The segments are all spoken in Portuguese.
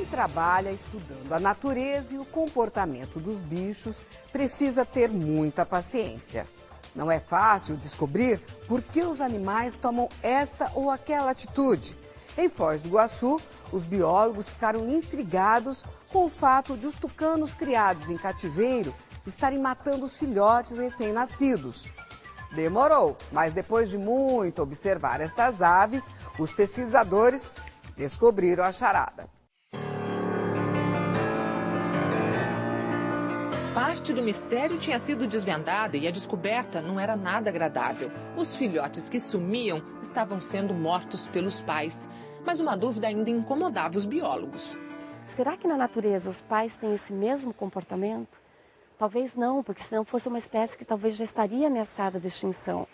trabalha estudando a natureza e o comportamento dos bichos precisa ter muita paciência. Não é fácil descobrir por que os animais tomam esta ou aquela atitude. Em Foz do Iguaçu, os biólogos ficaram intrigados com o fato de os tucanos criados em cativeiro estarem matando os filhotes recém-nascidos. Demorou, mas depois de muito observar estas aves, os pesquisadores descobriram a charada. Parte do mistério tinha sido desvendada e a descoberta não era nada agradável. Os filhotes que sumiam estavam sendo mortos pelos pais. Mas uma dúvida ainda incomodava os biólogos. Será que na natureza os pais têm esse mesmo comportamento? Talvez não, porque senão fosse uma espécie que talvez já estaria ameaçada de extinção.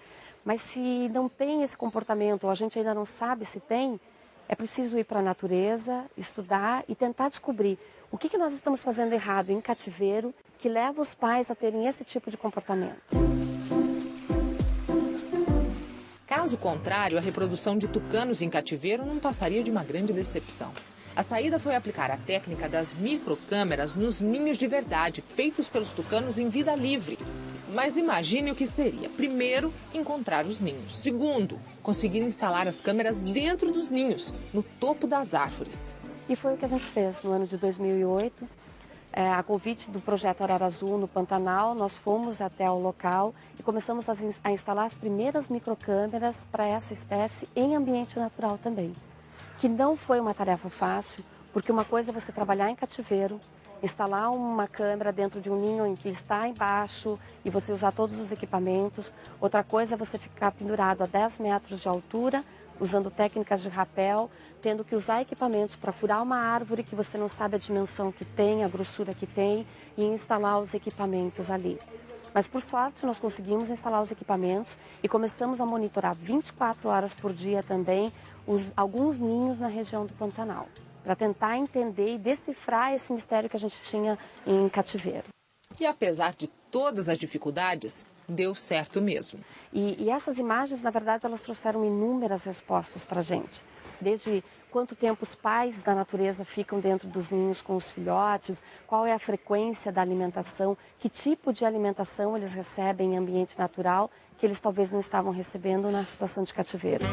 Mas se não tem esse comportamento, ou a gente ainda não sabe se tem, é preciso ir para a natureza, estudar e tentar descobrir o que nós estamos fazendo errado em cativeiro que leva os pais a terem esse tipo de comportamento. Caso contrário, a reprodução de tucanos em cativeiro não passaria de uma grande decepção. A saída foi aplicar a técnica das microcâmeras nos ninhos de verdade, feitos pelos tucanos em vida livre. Mas imagine o que seria. Primeiro, encontrar os ninhos. Segundo, conseguir instalar as câmeras dentro dos ninhos, no topo das árvores. E foi o que a gente fez no ano de 2008. A convite do projeto Arara Azul no Pantanal, nós fomos até o local e começamos a instalar as primeiras microcâmeras para essa espécie em ambiente natural também. Que não foi uma tarefa fácil, porque uma coisa é você trabalhar em cativeiro, instalar uma câmera dentro de um ninho em que ele está embaixo e você usar todos os equipamentos. Outra coisa é você ficar pendurado a 10 metros de altura, usando técnicas de rapel, tendo que usar equipamentos para furar uma árvore que você não sabe a dimensão que tem, a grossura que tem, e instalar os equipamentos ali. Mas, por sorte, nós conseguimos instalar os equipamentos e começamos a monitorar 24 horas por dia também alguns ninhos na região do Pantanal, para tentar entender e decifrar esse mistério que a gente tinha em cativeiro. E apesar de todas as dificuldades, deu certo mesmo. E essas imagens, na verdade, elas trouxeram inúmeras respostas para a gente. Desde quanto tempo os pais da natureza ficam dentro dos ninhos com os filhotes, qual é a frequência da alimentação, que tipo de alimentação eles recebem em ambiente natural, que eles talvez não estavam recebendo na situação de cativeiro.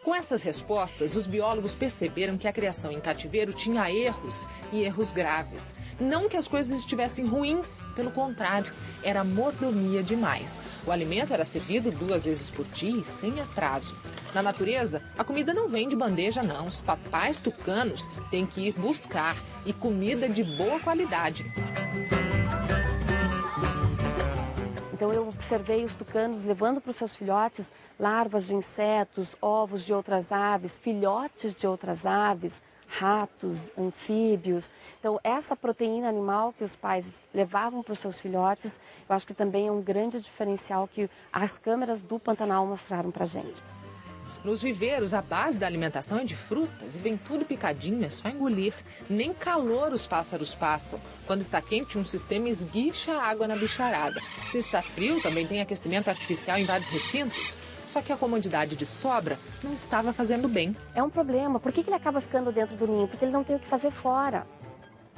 Com essas respostas, os biólogos perceberam que a criação em cativeiro tinha erros e erros graves. Não que as coisas estivessem ruins, pelo contrário, era mordomia demais. O alimento era servido 2 vezes por dia e sem atraso. Na natureza, a comida não vem de bandeja, não. Os papais tucanos têm que ir buscar, e comida de boa qualidade. Então eu observei os tucanos levando para os seus filhotes larvas de insetos, ovos de outras aves, filhotes de outras aves, ratos, anfíbios. Então essa proteína animal que os pais levavam para os seus filhotes, eu acho que também é um grande diferencial que as câmeras do Pantanal mostraram para a gente. Nos viveiros, a base da alimentação é de frutas e vem tudo picadinho, é só engolir. Nem calor os pássaros passam. Quando está quente, um sistema esguicha a água na bicharada. Se está frio, também tem aquecimento artificial em vários recintos. Só que a comodidade de sobra não estava fazendo bem. É um problema. Por que ele acaba ficando dentro do ninho? Porque ele não tem o que fazer fora.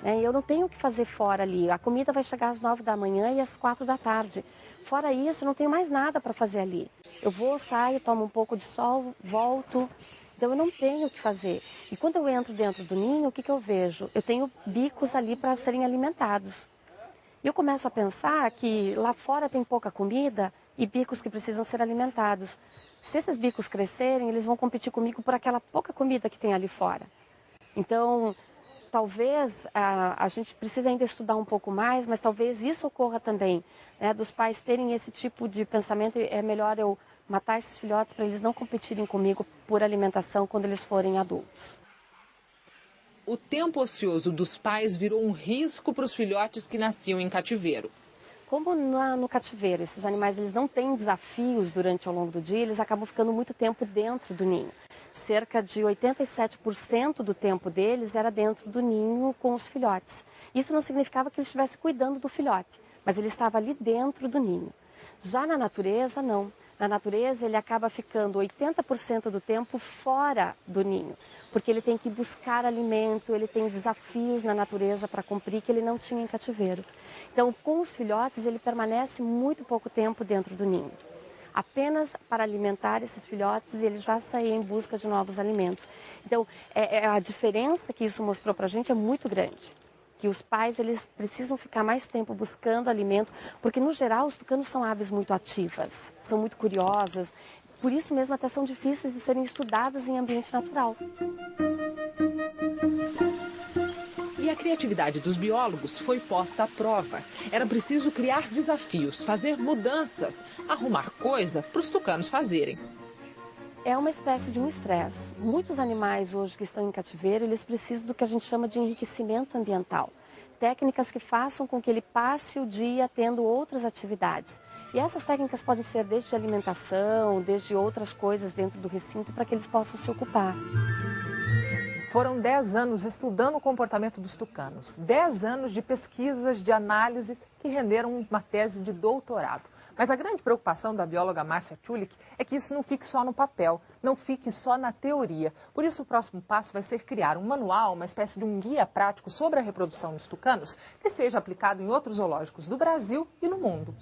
Eu não tenho o que fazer fora ali. A comida vai chegar às 9 da manhã e às 4 da tarde. Fora isso, eu não tenho mais nada para fazer ali. Eu vou, saio, tomo um pouco de sol, volto. Então eu não tenho o que fazer. E quando eu entro dentro do ninho, o que eu vejo? Eu tenho bicos ali para serem alimentados. E eu começo a pensar que lá fora tem pouca comida e bicos que precisam ser alimentados. Se esses bicos crescerem, eles vão competir comigo por aquela pouca comida que tem ali fora. Então, talvez a gente precise ainda estudar um pouco mais, mas talvez isso ocorra também, né, dos pais terem esse tipo de pensamento. É melhor eu matar esses filhotes para eles não competirem comigo por alimentação quando eles forem adultos. O tempo ocioso dos pais virou um risco para os filhotes que nasciam em cativeiro. Como no cativeiro, esses animais eles não têm desafios durante ao longo do dia, eles acabam ficando muito tempo dentro do ninho. Cerca de 87% do tempo deles era dentro do ninho com os filhotes. Isso não significava que eles estivessem cuidando do filhote, mas ele estava ali dentro do ninho. Já na natureza, não. Na natureza, ele acaba ficando 80% do tempo fora do ninho, porque ele tem que buscar alimento, ele tem desafios na natureza para cumprir que ele não tinha em cativeiro. Então, com os filhotes, ele permanece muito pouco tempo dentro do ninho. Apenas para alimentar esses filhotes e ele já sair em busca de novos alimentos. Então, a diferença que isso mostrou para a gente é muito grande. Que os pais eles precisam ficar mais tempo buscando alimento, porque no geral os tucanos são aves muito ativas, são muito curiosas, por isso mesmo até são difíceis de serem estudadas em ambiente natural. E a criatividade dos biólogos foi posta à prova. Era preciso criar desafios, fazer mudanças, arrumar coisa para os tucanos fazerem. É uma espécie de um estresse. Muitos animais hoje que estão em cativeiro, eles precisam do que a gente chama de enriquecimento ambiental. Técnicas que façam com que ele passe o dia tendo outras atividades. E essas técnicas podem ser desde alimentação, desde outras coisas dentro do recinto para que eles possam se ocupar. Foram 10 anos estudando o comportamento dos tucanos. 10 anos de pesquisas, de análise, que renderam uma tese de doutorado. Mas a grande preocupação da bióloga Márcia Chulik é que isso não fique só no papel, não fique só na teoria. Por isso, o próximo passo vai ser criar um manual, uma espécie de um guia prático sobre a reprodução dos tucanos, que seja aplicado em outros zoológicos do Brasil e no mundo.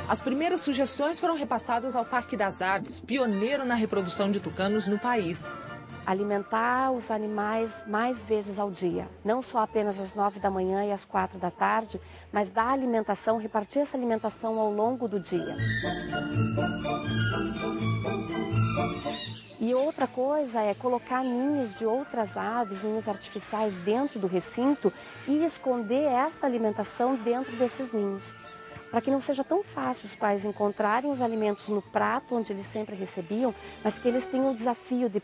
As primeiras sugestões foram repassadas ao Parque das Aves, pioneiro na reprodução de tucanos no país. Alimentar os animais mais vezes ao dia, não só apenas às 9 da manhã e às 4 da tarde, mas dar alimentação, repartir essa alimentação ao longo do dia. E outra coisa é colocar ninhos de outras aves, ninhos artificiais dentro do recinto e esconder essa alimentação dentro desses ninhos. Para que não seja tão fácil os pais encontrarem os alimentos no prato onde eles sempre recebiam, mas que eles tenham o desafio de: o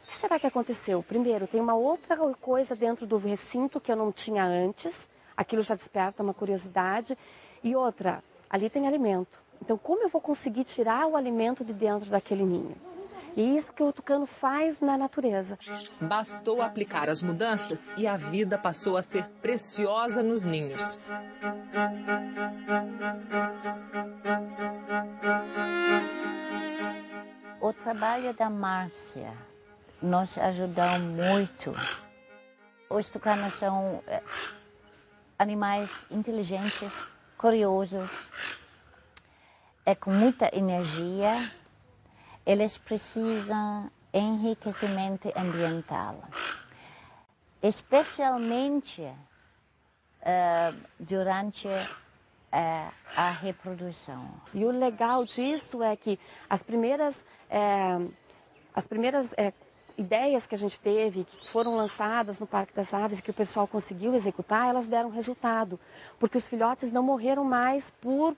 que será que aconteceu? Primeiro, tem uma outra coisa dentro do recinto que eu não tinha antes, aquilo já desperta uma curiosidade. E outra, ali tem alimento. Então, como eu vou conseguir tirar o alimento de dentro daquele ninho? E é isso que o tucano faz na natureza. Bastou aplicar as mudanças e a vida passou a ser preciosa nos ninhos. O trabalho da Márcia nos ajudou muito. Os tucanos são animais inteligentes, curiosos, com muita energia. Eles precisam de enriquecimento ambiental, especialmente durante a reprodução. E o legal disso é que as primeiras ideias que a gente teve, que foram lançadas no Parque das Aves e que o pessoal conseguiu executar, elas deram resultado, porque os filhotes não morreram mais por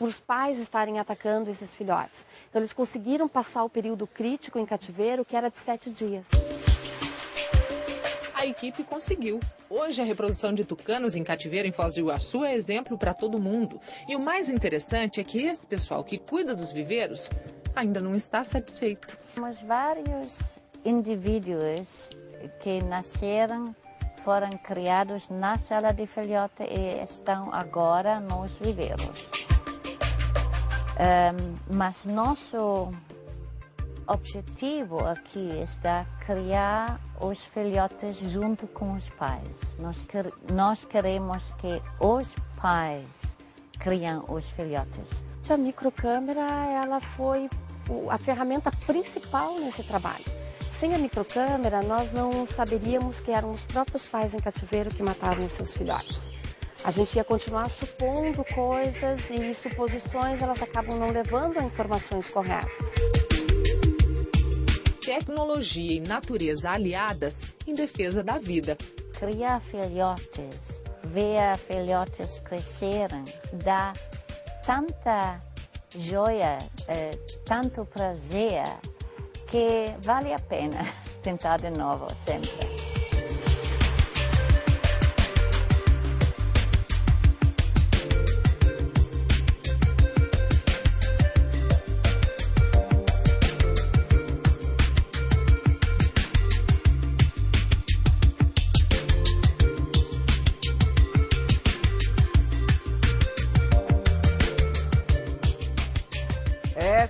os pais estarem atacando esses filhotes. Então eles conseguiram passar o período crítico em cativeiro, que era de 7 dias. A equipe conseguiu. Hoje a reprodução de tucanos em cativeiro em Foz do Iguaçu é exemplo para todo mundo. E o mais interessante é que esse pessoal que cuida dos viveiros ainda não está satisfeito. Temos vários indivíduos que nasceram, foram criados na sala de filhote e estão agora nos viveiros. Mas nosso objetivo aqui está criar os filhotes junto com os pais. Nós queremos que os pais criem os filhotes. A microcâmera, ela foi a ferramenta principal nesse trabalho. Sem a microcâmera, nós não saberíamos que eram os próprios pais em cativeiro que matavam os seus filhotes. A gente ia continuar supondo coisas e suposições, elas acabam não levando a informações corretas. Tecnologia e natureza aliadas em defesa da vida. Criar filhotes, ver filhotes crescerem, dá tanta joia, tanto prazer, que vale a pena tentar de novo sempre.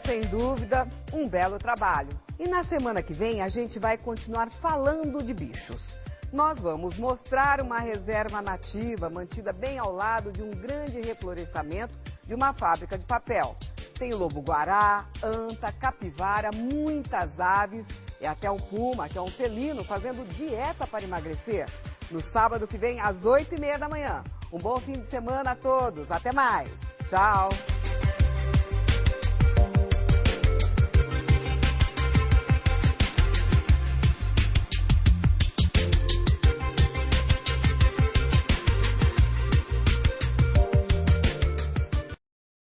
sem dúvida, um belo trabalho. E na semana que vem a gente vai continuar falando de bichos. Nós vamos mostrar uma reserva nativa mantida bem ao lado de um grande reflorestamento de uma fábrica de papel. Tem lobo-guará, anta, capivara, muitas aves e até um puma, que é um felino, fazendo dieta para emagrecer. No sábado que vem, às 8h30 da manhã. Um bom fim de semana a todos. Até mais. Tchau.